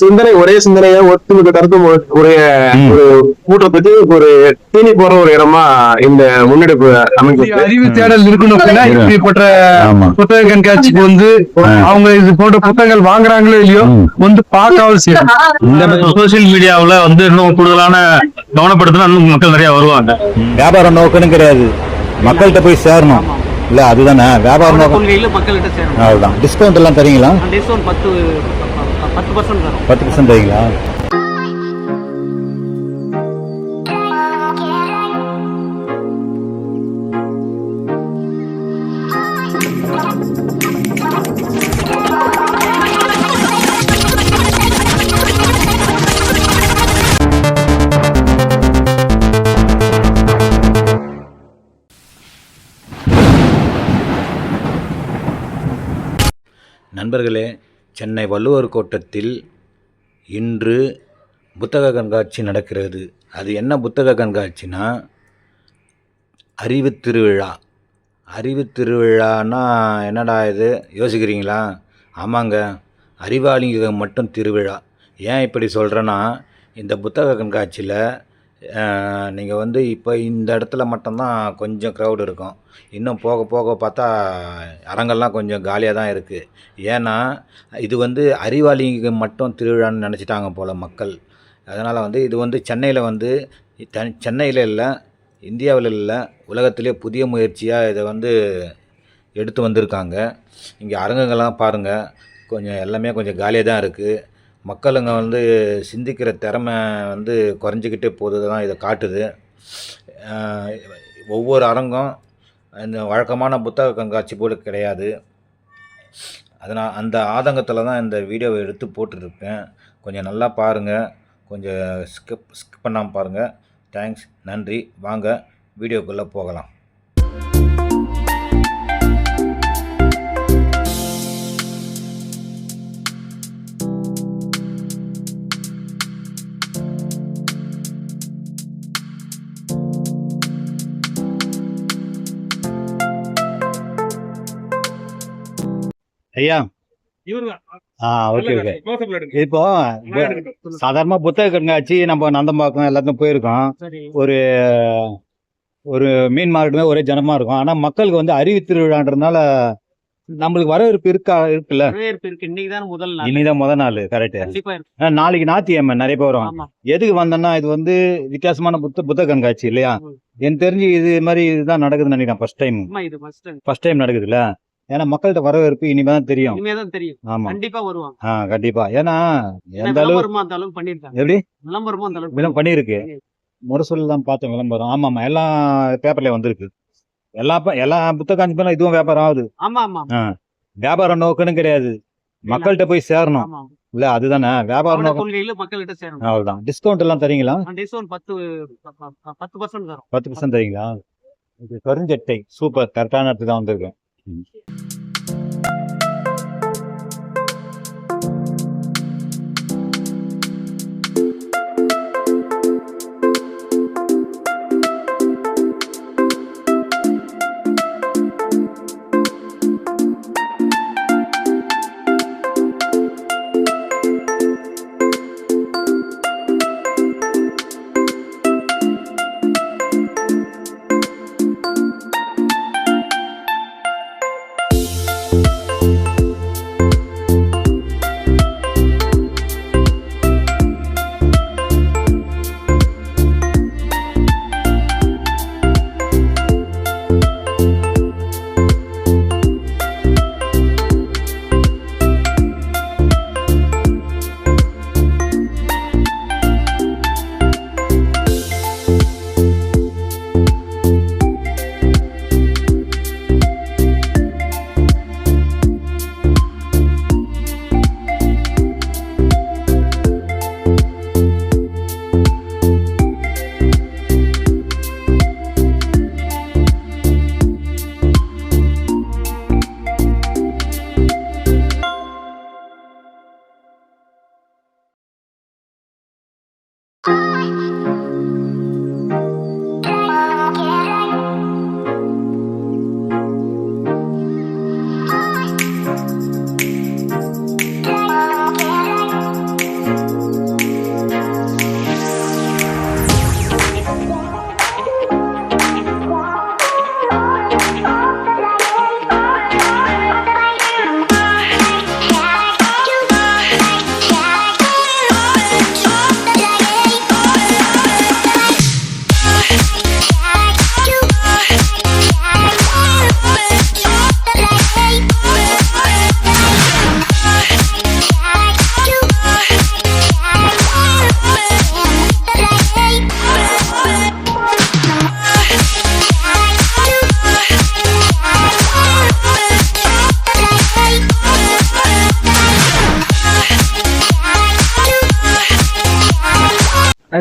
சிந்தனை ஒரே சிந்தனையா ஒட்டுமொத்த கருத்து உடைய ஒரு கூட்டத்துக்கு ஒரு தீனி போற ஒரு இடமா இந்த முன்னெடுப்பு அமைப்பு. அறிவு தேடல் இருக்கணும் இப்படிப்பட்ட புத்தக கண்காட்சிக்கு வந்து அவங்க இது போன்ற புத்தகங்கள் வாங்குறாங்களோ இல்லையோ வந்து பார்க்க அவசியம். இந்த சோசியல் மீடியாவுல வந்து இன்னும் கூடுதலான கவனப்படுத்தினா இன்னும் மக்கள் நிறைய வருவாங்க. வியாபாரம் நோக்கணும் கிடையாது, மக்கள்கிட்ட போய் சேரணும் இல்ல, அதுதானே வியாபாரம் நோக்கம். மக்கள்கிட்ட சேரணும். அதுதான். டிஸ்கவுண்ட் எல்லாம் தரீங்களா? டிஸ்கவுண்ட் 10% தரும். 10% தரீங்களா? நண்பர்களே, சென்னை வள்ளுவர் கோட்டத்தில் இன்று புத்தக கண்காட்சி நடக்கிறது. அது என்ன புத்தக கண்காட்சினா அறிவு திருவிழா. அறிவு திருவிழான்னா என்னடா இது யோசிக்கிறீங்களா? ஆமாங்க, அறிவாளிங்க மட்டும் திருவிழா. ஏன் இப்படி சொல்கிறேன்னா, இந்த புத்தக கண்காட்சியில் நீங்கள் வந்து இப்போ இந்த இடத்துல மட்டும்தான் கொஞ்சம் க்ரௌடு இருக்கும். இன்னும் போக போக பார்த்தா அரங்கெல்லாம் கொஞ்சம் காலியாக தான் இருக்குது. ஏன்னா இது வந்து அறிவாளிங்க மட்டும் திருவிழான்னு நினச்சிட்டாங்க போல் மக்கள். அதனால் வந்து இது வந்து சென்னையில் வந்து சென்னையில் இல்லை, இந்தியாவில் இல்லை, உலகத்திலே புதிய முயற்சியாக இதை வந்து எடுத்து வந்திருக்காங்க. இங்கே அரங்கங்கள்லாம் பாருங்கள், கொஞ்சம் எல்லாமே கொஞ்சம் காலியாக தான் இருக்குது. மக்களுங்க வந்து சிந்திக்கிற திறமை வந்து குறைஞ்சிக்கிட்டே போகுது தான் இதை காட்டுது. ஒவ்வொரு அரங்கம் இந்த வழக்கமான புத்தக கண்காட்சி போல கிடையாது. அதனால் அந்த ஆதங்கத்தில் தான் இந்த வீடியோவை எடுத்து போட்டுருக்கேன். கொஞ்சம் நல்லா பாருங்கள், கொஞ்சம் ஸ்கிப் பண்ணாமல் பாருங்கள். தேங்க்ஸ், நன்றி. வாங்க வீடியோக்குள்ளே போகலாம். ஐயா, ஓகே ஓகே. இப்போ சாதாரண புத்தக கண்காட்சி நம்ம நந்தம்பாக்கம் எல்லாத்தையும் போயிருக்கோம். ஒரு ஒரு மீன் மார்க்கெட்டுமே ஒரே ஜனமா இருக்கும். ஆனா மக்களுக்கு வந்து அறிவு திருவிழான்றதுனால நம்மளுக்கு வரவேற்பு இருக்குல்ல. இன்னைக்குதான் முதல் நாள். கரெக்ட். நாளைக்கு ஞாயிற்றுக்கிழமை நிறைய பேர் வருவாங்க. எதுக்கு வந்தேன்னா, இது வந்து வித்தியாசமான புத்தக கண்காட்சி இல்லையா? எனக்கு தெரிஞ்சு இது மாதிரி இதுதான் நடக்குதுன்னு நினைக்கிறேன். ஃபர்ஸ்ட் டைம் நடக்குதுல்ல. ஏன்னா மக்கள்கிட்ட வரவேற்பு இனிமேதான் தெரியும். ஆமா, கண்டிப்பா வருவாங்க. கண்டிப்பா. ஏன்னா எந்த அளவு எப்படி விளம்பரம் பண்ணிருக்கு, முரசொல் தான் பார்த்தேன் விளம்பரம். ஆமா ஆமா, எல்லாம் பேப்பர்ல வந்திருக்கு. எல்லா புத்தக காட்சி இதுவும் வியாபாரம் ஆகுது. வியாபாரம் நோக்கணும் கிடையாது, மக்கள்கிட்ட போய் சேரணும் இல்ல, அதுதானே வியாபாரம் நோக்கம். மக்கள்கிட்ட சேரணும், அவ்வளவுதான். டிஸ்கவுண்ட் எல்லாம் தரீங்களா? 10% தரீங்களா? கருஞ்சட்டை சூப்பர், கரெக்டான இடத்துக்கு தான் வந்திருக்கேன்.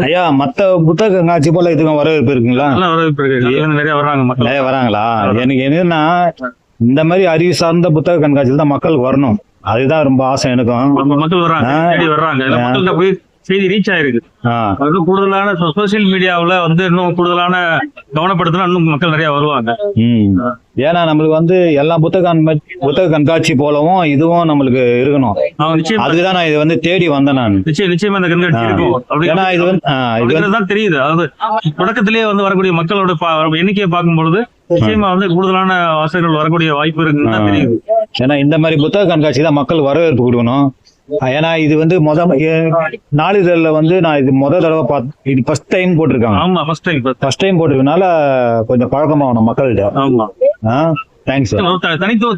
ஐயா மத்த புத்தக கண்காட்சி போல இதுக்கும் வரவேற்பு இருக்குங்களா? நல்லா வரவேற்பு இருக்கு. நிறைய வர்றாங்க மக்கள். நிறைய வராங்களா? எனக்கு என்னன்னா இந்த மாதிரி அறிவு சார்ந்த புத்தக கண்காட்சியில் தான் மக்கள் வரணும். அதுதான் ரொம்ப ஆசை எனக்கும். மக்கள் வர்றாங்க, தேடி வர்றாங்க. மக்கள்கிட்ட போய் செய்தி ரீச் ஆயிருக்கு. அது கூடுதலான சோசியல் மீடியாவுல வந்து இன்னும் கூடுதலான கவனப்படுத்தினா இன்னும் மக்கள் நிறைய வருவாங்க. ஏன்னா நம்மளுக்கு எல்லா புத்தக கண்காட்சி போலவும் இதுவும் நம்மளுக்கு இருக்கணும். அதுக்குதான் நான் இது தேடி வந்தேன். நான் நிச்சயமா இந்த கண்காட்சி இருக்கும். ஏன்னா இதுதான் தெரியுது. அதாவது தொடக்கத்திலேயே வரக்கூடிய மக்களோட எண்ணிக்கையை பார்க்கும்பொழுது நிச்சயமா கூடுதலான வாசகர்கள் வரக்கூடிய வாய்ப்பு இருக்குன்னு தெரியுது. ஏன்னா இந்த மாதிரி புத்தக கண்காட்சி தான் மக்கள் வரவேற்பு கொடுக்கணும். ஏன்னா இது நாளிதழில் நான் இது தடவை பார்த்து இது ஃபர்ஸ்ட் டைம் போட்டிருக்காங்க. ஆமா, ஃபர்ஸ்ட் டைம் போட்டிருக்கனால கொஞ்சம் பழக்கமாகணும் மக்கள்கிட்ட. ஆமா, தேங்க்ஸ்.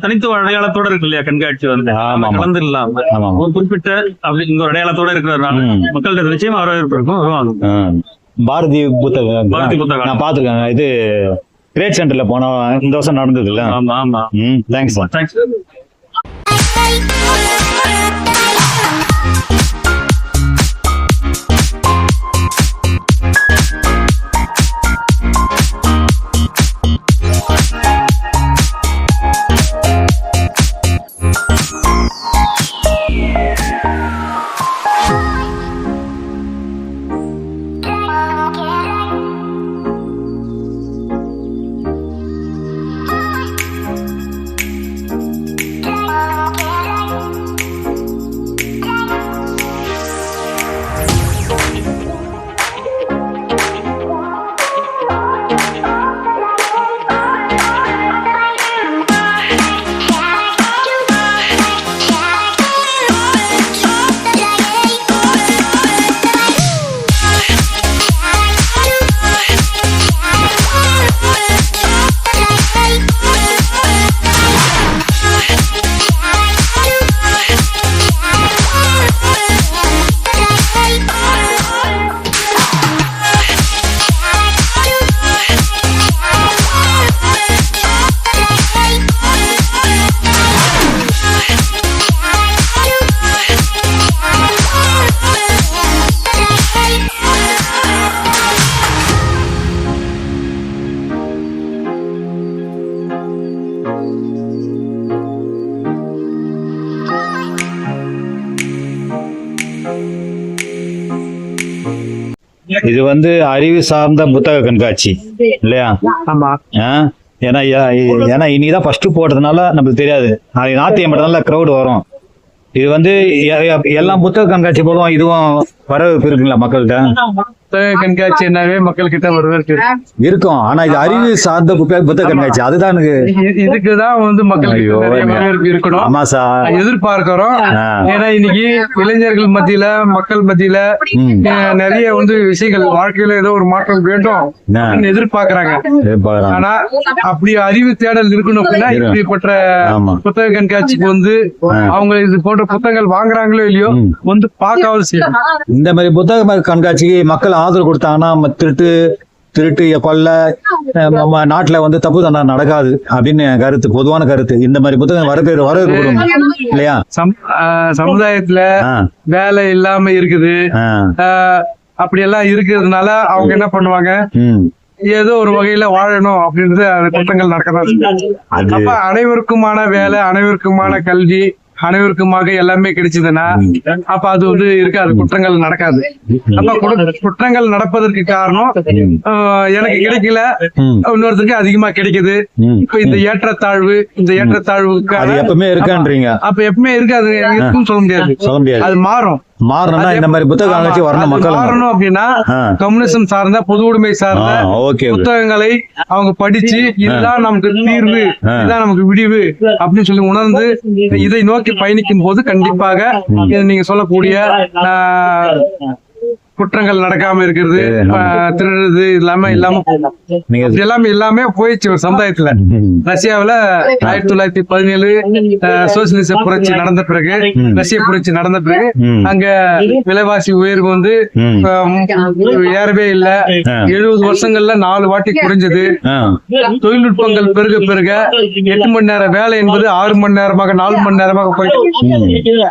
தனித்துவ அடையாளத்தோட இருக்கு இல்லையா கண்காட்சி கலந்து இல்லாம ஒரு குறிப்பிட்ட அப்படி ஒரு அடையாளத்தோட இருக்கிறதுனால மக்கள்கிட்ட நிச்சயமா வரவேற்பு இருக்கும். பாரதி புத்தகம் நான் பாத்துருக்கேன். இது கிரேட் சென்டர்ல போனா இந்த வருஷம் நடந்தது இல்ல? ஆமா ஆமா. தேங்க்ஸ். இது அறிவு சார்ந்த புத்தக கண்காட்சி இல்லையா? ஆமா. ஏன்னா இன்னைக்குதான் ஃபர்ஸ்ட் போட்டதுனால நம்மளுக்கு தெரியாது. நாத்தியம் மட்டும் கிரௌட் வரும். இது எல்லா புத்தக கண்காட்சி போலும் இதுவும் வரவேற்பு இருக்குங்களா மக்கள்கிட்ட? புத்தக கண்காட்சி என்னாவே மக்கள் கிட்ட வரவேற்பு இருக்கும். ஆனா இது அறிவு சார்ந்த புத்தக கண்காட்சி அதுதான் இதுக்குதான் மக்கள் வரவேற்பு இருக்கணும். ஆமா சார், எதிர்பார்க்கிறோம். ஏன்னா இன்னைக்கு இளைஞர்கள் மத்தியில மக்கள் மத்தியில நிறைய விஷயங்கள் வாழ்க்கையில ஏதோ ஒரு மாற்றம் வேண்டும் எதிர்பார்க்கறாங்க. ஆனா அப்படி அறிவு தேடல் இருக்கணும் அப்படின்னா இப்படிப்பட்ட புத்தக கண்காட்சிக்கு அவங்க இது போன்ற புத்தகங்கள் வாங்குறாங்களோ இல்லையோ பார்க்க அவசியம். இந்த மாதிரி புத்தக கண்காட்சிக்கு மக்கள் ஆதரவு கொடுத்தாங்கன்னா திருட்டு கொள்ள நாட்டுல தப்பு தானே நடக்காது அப்படின்னு கருத்து, பொதுவான கருத்து. இந்த மாதிரி புத்தகம் வரவேற்பு கொடுங்க இல்லையா? சமுதாயத்துல வேலை இல்லாம இருக்குது, அப்படி எல்லாம் இருக்கிறதுனால அவங்க என்ன பண்ணுவாங்க, ஏதோ ஒரு வகையில வாழணும் அப்படின்றது குற்றங்கள் நடக்கதான். அப்ப அனைவருக்குமான வேலை, அனைவருக்குமான கல்வி, அனைவருக்குமாக எல்லாமே கிடைச்சதுன்னா அப்ப அது இருக்காது, குற்றங்கள் நடக்காது. அப்ப குற்றங்கள் நடப்பதற்கு காரணம் எனக்கு கிடைக்கல, இன்னொருத்தருக்கு அதிகமா கிடைக்குது. இப்ப இந்த ஏற்றத்தாழ்வுக்கு எப்பவுமே இருக்கான்றீங்க. அப்ப எப்பவுமே இருக்காது, இருக்குன்னு சொல்ல முடியாது. அது மாறணும்னா இந்த மாதிரி புத்தக கண்காட்சி வரணும். மக்கள் மாறணும் அப்படின்னா கம்யூனிசம் சார்ந்த, பொது உடைமை சார்ந்த புத்தகங்களை அவங்க படிச்சு இதுதான் நமக்கு தீர்வு, இதுதான் நமக்கு விடிவு அப்படின்னு சொல்லி உணர்ந்து இதை நோக்கி பயணிக்கும் போது கண்டிப்பாக நீங்க சொல்லக்கூடிய குற்றங்கள் நடக்காம இருக்கிறது, திருடுறது எல்லாமே போயிடுச்சு ஒரு சமுதாயத்துல. ரஷ்யாவில 1917 சோசியலிச புரட்சி நடந்த பிறகு, ரஷ்ய புரட்சி நடந்த பிறகு அங்க விலைவாசி உயர்வு ஏறவே இல்லை. 70 வருஷங்கள்ல 4 வாட்டி குறைஞ்சது. தொழில்நுட்பங்கள் பெருக 8 மணி நேர வேலை என்பது 6 மணி நேரமாக 4 மணி நேரமாக போயிட்டு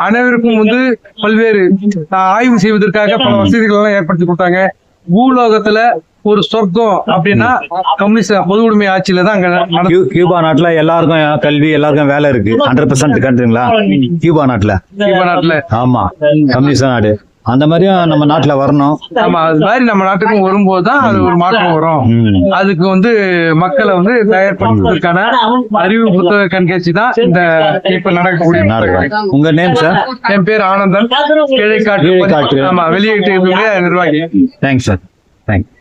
அனைவருக்கும் பல்வேறு ஆய்வு செய்வதற்காக பல வசதிகள் எல்லாம் ஏற்படுத்தி கொடுத்தாங்க. பூலோகத்துல ஒரு சொர்க்கம் அப்படின்னா கம்யூனிஸ்ட் பொது உடைமை ஆட்சியில தான் அங்க நடக்கும். கியூபா நாட்டுல எல்லாருக்கும் கல்வி, எல்லாருக்கும் வேலை இருக்கு. 100% கண்டுங்களா கியூபா நாட்டுல? கியூபா நாட்டுல ஆமா, கம்யூனிஸ்ட் நாடு. அந்த மாதிரியும் நம்ம நாட்டுல வரணும். ஆமா, அது மாதிரி நம்ம நாட்டுக்கும் வரும்போதுதான் அது ஒரு மாற்றம் வரும். அதுக்கு மக்களை தயார்படுத்துவதற்கான அறிவு புத்தக கண்காட்சி தான் இந்த இப்ப நடக்கக்கூடிய நாடகம். உங்க நேம் சார்? என் பேர் ஆனந்தன், கிழைக்காட்டு. ஆமா, வெளியீட்டு நிர்வாகி. Thanks sir, thanks.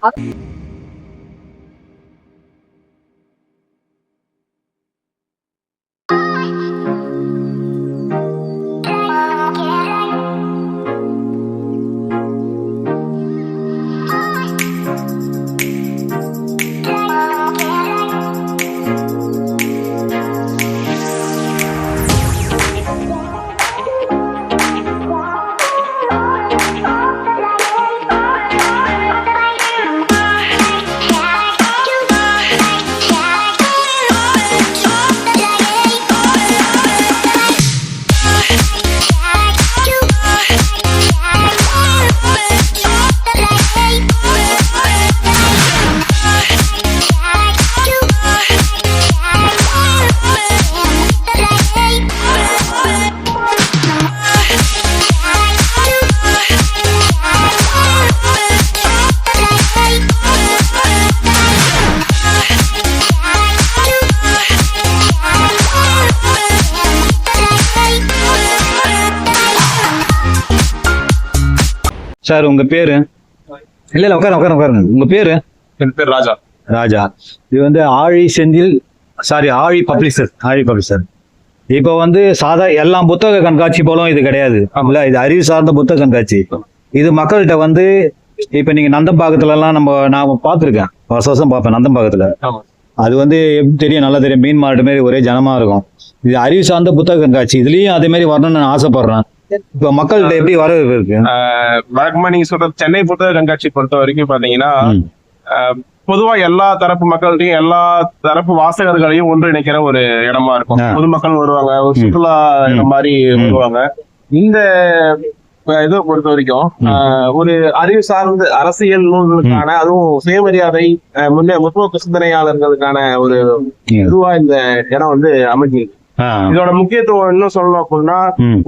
சார் உங்க பேரு? இல்ல உட்காருங்க. உங்க பேரு? என் பேர் ராஜா. ராஜா. இது ஆழி பப்ளிஷர். இப்போ எல்லா புத்தக கண்காட்சி போலும் இது கிடையாது. இல்ல, இது அறிவு சார்ந்த புத்தக கண்காட்சி. இது மக்கள்கிட்ட இப்ப நீங்க நந்தம்பாக்கத்துல எல்லாம் நான் பார்த்திருக்கேன், வருஷம் பார்ப்பேன் நந்தம்பாக்கத்துல. அது எப்படி தெரியும், நல்லா தெரியும், மீன் மார்க்கெட் மாதிரி ஒரே ஜனமா இருக்கும். இது அறிவு சார்ந்த புத்தக கண்காட்சி. இதுலயும் அதே மாதிரி வரணும்னு நான் ஆசைப்படுறேன். இப்ப மக்கள்கிட்ட எப்படி வரவேற்பு இருக்கு? வழக்கமா நீங்க சொல்ற சென்னை புத்தக கண்காட்சி பொறுத்த வரைக்கும் பாத்தீங்கன்னா, பொதுவா எல்லா தரப்பு மக்கள்கிட்டையும் எல்லா தரப்பு வாசகர்களையும் ஒன்றிணைக்கிற ஒரு இடமா இருக்கும். பொதுமக்கள் வருவாங்க, ஒரு சுற்றுலா இடம் மாதிரி வருவாங்க. இந்த இதை பொறுத்த வரைக்கும் ஒரு அறிவு சார்ந்த அரசியல் நூல்களுக்கான, அதுவும் சுயமரியாதை, முற்போக்கு சிந்தனையாளர்களுக்கான ஒரு இதுவா இந்த இடம் அமைஞ்சிருக்கு. இதோட முக்கியத்துவம் என்ன சொல்லணும் அப்படின்னா,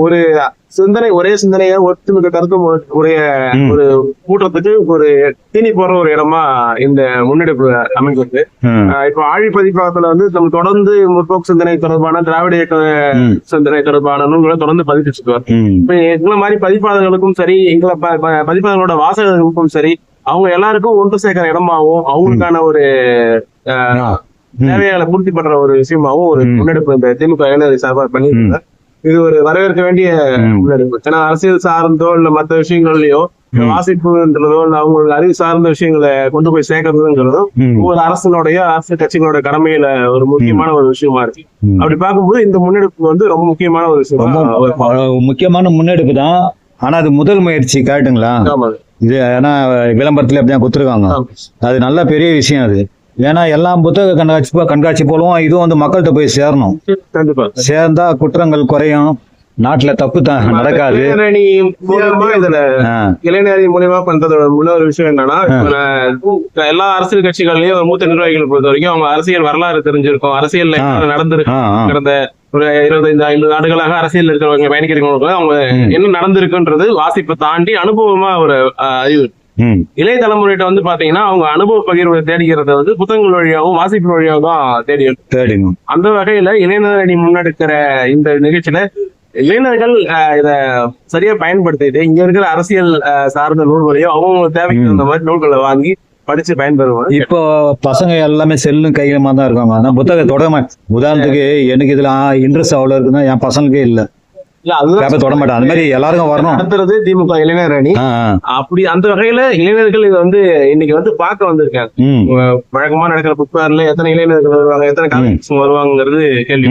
ஒரு ஒரே சிந்தனைய ஒட்டுமிக்க கருத்து உடைய ஒரு கூட்டத்துக்கு ஒரு தீனி போற ஒரு இடமா இந்த முன்னெடுப்பு அமைஞ்சிருக்கு. இப்ப ஆழி பதிப்பகத்துல நம்ம தொடர்ந்து முற்போக்கு சிந்தனை தொடர்பான, திராவிட இயக்க சிந்தனை தொடர்பான நூல்களை தொடர்ந்து பதிப்பிச்சுட்டு வரோம். இப்ப எங்களை மாதிரி பதிப்பாளர்களுக்கும் சரி, எங்களை பதிப்பாளர்களோட வாசகர்களுக்கும் சரி, அவங்க எல்லாருக்கும் ஒன்று சேர்க்கிற இடமாவும், அவங்களுக்கான ஒரு தேவையான பூர்த்தி பண்ற ஒரு விஷயமாவும் ஒரு முன்னெடுப்பு இந்த திமுக இளைஞர் சார்பா பண்ணிருக்காங்க. இது ஒரு வரவேற்க வேண்டிய முன்னெடுப்பு. ஏன்னா அரசியல் சார்ந்தோ இல்ல மற்ற விஷயங்கள்லயோ வாசிப்புன்றதோ இல்ல அவங்களோட அறிவு சார்ந்த விஷயங்களை கொண்டு போய் சேர்க்கறதுங்கிறதும் ஒரு அரசு கட்சிகளோட கடமையில ஒரு முக்கியமான ஒரு விஷயமா இருக்கு. அப்படி பார்க்கும்போது இந்த முன்னெடுப்பு ரொம்ப முக்கியமான ஒரு விஷயம், முக்கியமான முன்னெடுப்பு தான். ஆனா அது முதல் முயற்சி, கேட்டுங்களா? இது ஏன்னா விளம்பரத்துல அப்படிதான் கொடுத்துருக்காங்க. அது நல்ல பெரிய விஷயம். அது ஏன்னா எல்லாம் புத்தக கண்காட்சி போலவும் இதுவும் மக்கள்கிட்ட போய் சேரணும். சேர்ந்தா குற்றங்கள் குறையும், நாட்டுல தப்பு தான் நடக்காது. இளைஞரணி மூலியமா பண்றதோட ஒரு விஷயம் என்னன்னா, எல்லா அரசியல் கட்சிகள்லயும் மூத்த நிர்வாகிகளை பொறுத்த வரைக்கும் அவங்க அரசியல் வரலாறு தெரிஞ்சிருக்கும், அரசியல் நடந்திருக்கு. கடந்த ஒரு 25 ஆண்டுகளாக அரசியல் இருக்கிறவங்க, பயணிக்கிறவங்க அவங்க என்ன நடந்திருக்குன்றது வாசிப்பை தாண்டி அனுபவமா ஒரு அறிவு. இளைய தலைமுறையிட்ட பாத்தீங்கன்னா அவங்க அனுபவ பகிர்வை தேடிக்கிறது புத்தகங்கள் வழியாகவும் வாசிப்பு வழியாகவும் தான் தேடிடும். அந்த வகையில இளைஞரணி முன்னெடுக்கிற இந்த நிகழ்ச்சியில இளைஞர்கள் இத சரியா பயன்படுத்திட்டு இங்க இருக்கிற அரசியல் சார்ந்த நூல்களையும் அவங்க தேவைக்கு தகுந்த மாதிரி நூல்களை வாங்கி படிச்சு பயன்பெறுவாங்க. இப்போ பசங்க எல்லாமே செல்லும் கையிலமா தான் இருக்காங்க. ஆனா புத்தகம் தொடர, உதாரணத்துக்கு எனக்கு இதுல இன்ட்ரெஸ்ட் அவ்வளவு இருக்குன்னா என் பசங்களுக்கே இல்ல, தொட மாட்டேன். அந்த மாதிரி எல்லாருக்கும் வரணும் நடத்துறது திமுக இளைஞர் அணி. அப்படி அந்த வகையில இளைஞர்கள் இது இன்னைக்கு பார்க்க வந்திருக்காங்க. வழக்கமா நடக்கிற புத்தகத்துல எத்தனை இளைஞர்கள் வருவாங்க, எத்தனை காலேஜ் வருவாங்கிறது கேள்வி.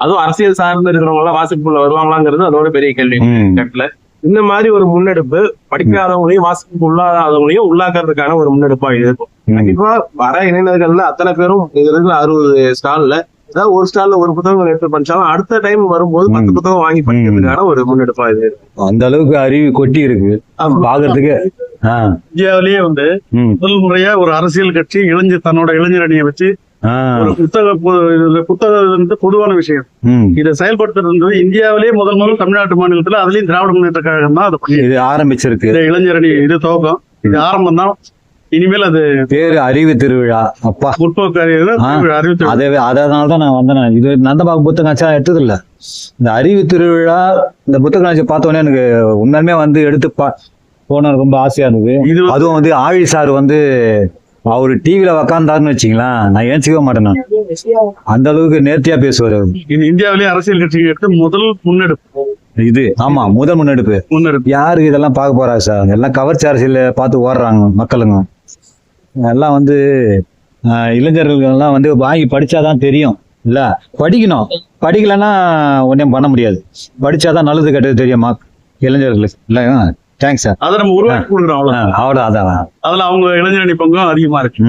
அதுவும் அரசியல் சார்ந்து இருக்கிறவங்க எல்லாம் வாசிப்புக்குள்ள வருவாங்களாங்கிறது அதோட பெரிய கேள்வி. இந்த மாதிரி ஒரு முன்னெடுப்பு படிக்காதவங்களையும் வாசிப்புக்கு உள்ளாதவங்களையும் உள்ளாக்குறதுக்கான ஒரு முன்னெடுப்பா இருக்கும். கண்டிப்பா வர இளைஞர்கள்ல அத்தனை பேரும் இது இருக்கிற 60 ஸ்டால்ல ஏதாவது ஒரு ஸ்டால்ல ஒரு புத்தகம் எடுத்து படிச்சாலும் அடுத்த டைம் வரும்போது 10 புத்தகம் வாங்கி படிக்கிறதுக்கான ஒரு முன்னெடுப்பா இது. அந்த அளவுக்கு அறிவு கொட்டி இருக்கு பாக்குறதுக்கு. இந்தியாவிலேயே வந்து முதல் முறையா ஒரு அரசியல் கட்சி தன்னோட இளைஞர் அணியை வச்சு ஒரு புத்தகம் வந்து பொதுவான விஷயம். இதை செயல்படுத்துறது இந்தியாவிலேயே முதல் தமிழ்நாட்டு மாநிலத்துல, அதுலயும் திராவிட முன்னேற்ற கழகம் தான் அதை ஆரம்பிச்சிருக்கு. இளைஞர் அணி இது துவக்கம், இது ஆரம்பம் தான். இனிமேல் அது பேரு அறிவு திருவிழா. அப்பா, முற்போக்கு அறிவு திருவிழா. அதனாலதான் நான் வந்தேன். இது நந்தபாக்கு புத்தக காட்சியா எடுத்தது இல்ல. இந்த அறிவு திருவிழா இந்த புத்தக காட்சி பார்த்தோன்னே எனக்கு உண்மையுமே வந்து எடுத்து போன ரொம்ப ஆசையா இருந்தது. அதுவும் வந்து ஆழி சார் வந்து அவரு டிவில உக்காந்தாருன்னு வச்சுங்களேன், நான் ஏன்ச்சிக்கவே மாட்டேன். நான் அந்த அளவுக்கு நேர்த்தியா பேசுவாரு. இது இந்தியாவிலேயே அரசியல் கட்சிகள் எடுத்து முதல் முன்னெடுப்பு இது. ஆமா, முதல் முன்னெடுப்பு. யாரு இதெல்லாம் பார்க்க போறா சார்? எல்லாம் கவர்ச்சி அரசியல பார்த்து ஓடுறாங்க மக்களுங்க. எல்லாம் வந்து இளைஞர்கள் எல்லாம் வந்து வாங்கி படிச்சாதான் தெரியும். இல்ல, படிக்கணும். படிக்கலன்னா ஒன்றும் பண்ண முடியாது. படிச்சாதான் நல்லது கெட்டது தெரியுமா இளைஞர்களுக்கு. இல்ல, தேங்க்ஸ் சார். அதை நம்ம உருவாக்கி கொடுக்குறோம். அவ்வளோ அதான். அதுல அவங்க இளைஞரணி பங்கும் அதிகமா இருக்கு.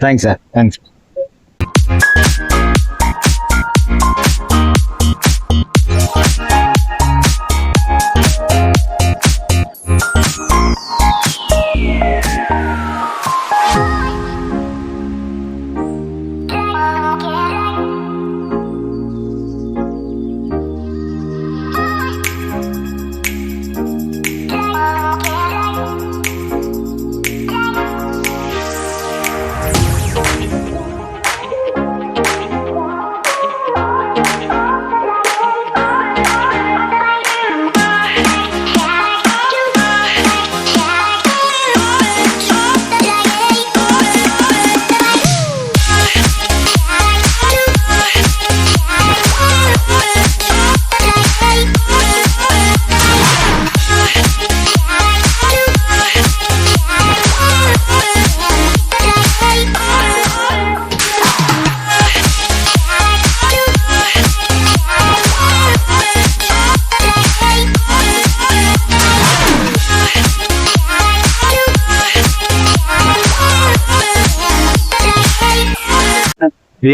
Thanks sir. தேங்க்ஸ்.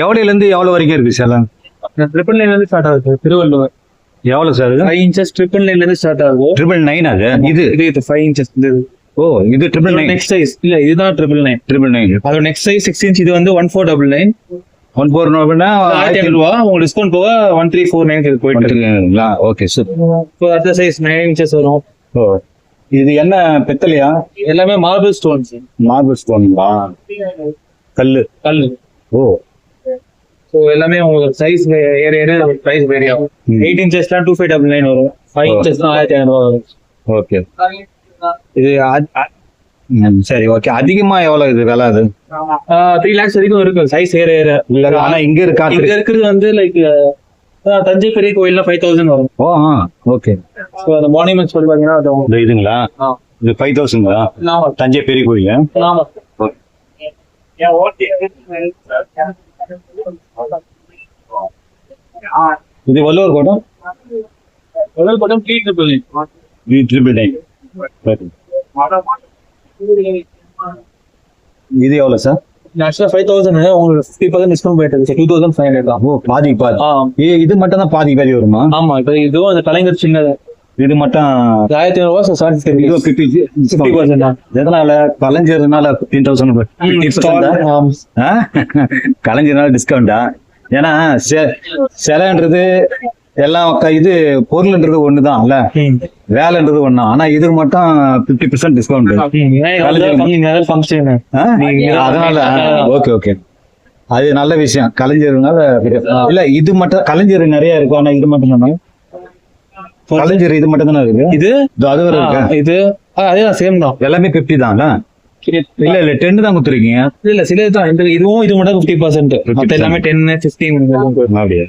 எவ்வளவுல இருந்து எவ்வளவு வரைக்கும் இருக்கு சார்? 999 இருந்து ஸ்டார்ட் ஆகுது. திருவள்ளுவர் எவ்வளவு சார்? 5 inches 999 இருந்து ஸ்டார்ட் ஆகுது. 999 அது? இது 5 inches. ஓ, இது 999. நெக்ஸ்ட் சைஸ் இல்ல, இதுதான் 999. அதோட நெக்ஸ்ட் சைஸ் 6 inch. இது வந்து 1499. 1499 1500 ரூபா. உங்களுக்கு டிஸ்கவுண்ட் போக 1349 போயிட்டு இருக்குங்களா? Okay sir. இப்போ அடுத்த சைஸ் 9 inches வரும். ஓ, இது என்ன பெத்தலையா? எல்லாமே மார்பிள் ஸ்டோன்ஸ். மார்பிள் ஸ்டோன்ங்களா? கல்லு. ஓ, ஸோ எல்லாமே உங்களுக்கு சைஸ் ஏற ப்ரைஸ் வேரி ஆகும். 8 inchesலாம் 2599 வரும். 5 inchesலாம் 1500 வரும். ஓகே. இது சரி, ஓகே. அதிகமா எவ்வளவு இது விலை? அது 3 lakhs வரைக்கும் இருக்கு சைஸ் ஏற. இல்ல, ஆனா இங்க இருக்கிறது வந்து லைக் தஞ்சை பெரிய கோயில்ல 5000 வரும். ஓ, ஓகே. ஸோ அந்த மானுமெண்ட்ஸ் சொல்லி பாத்தீங்கன்னா இதுங்களா? இது 5000ங்களா? தஞ்சை பெரிய கோயில். ஆமா. இது வள்ளுவர் கோட்டம். இது எவ்வளவு சார்? ஆக்சுவலா 5000 உங்களுக்கு 50% டிஸ்கவுண்ட் போயிட்டு 2500 தான். ஓ, பாதி. இது மட்டும் தான் பாதி வருமா? ஆமா. இப்ப இதுவும் அந்த கலைஞர் சின்னது இது மட்டும் 1500 ரூபா. 50% தான். எதனால? கலைஞர்னால 15,000 கலைஞர்னால டிஸ்கவுண்டா? ஏன்னா சிலைன்றது எல்லாம் இது பொருள்ன்றது ஒண்ணுதான் இல்ல, வேலைன்றது ஒண்ணு. ஆனா இதுக்கு மட்டும் 50% டிஸ்கவுண்ட். அதனால ஓகே ஓகே, அது நல்ல விஷயம். கலைஞர்னால இல்ல, இது மட்டும் கலைஞர் நிறைய இருக்கும். ஆனா இது மட்டும் தானே கலைஞர்? இது மட்டும் தானே இருக்கு. இது அது இருக்கு. இது அதேதான், சேம் தான். எல்லாமே 50 தான் இல்ல? 10 தான் கொடுத்துருக்கீங்க. இல்ல, சில தான். இதுவும் இது மட்டும் 50%. எல்லாமே 10, 15 அப்படியே.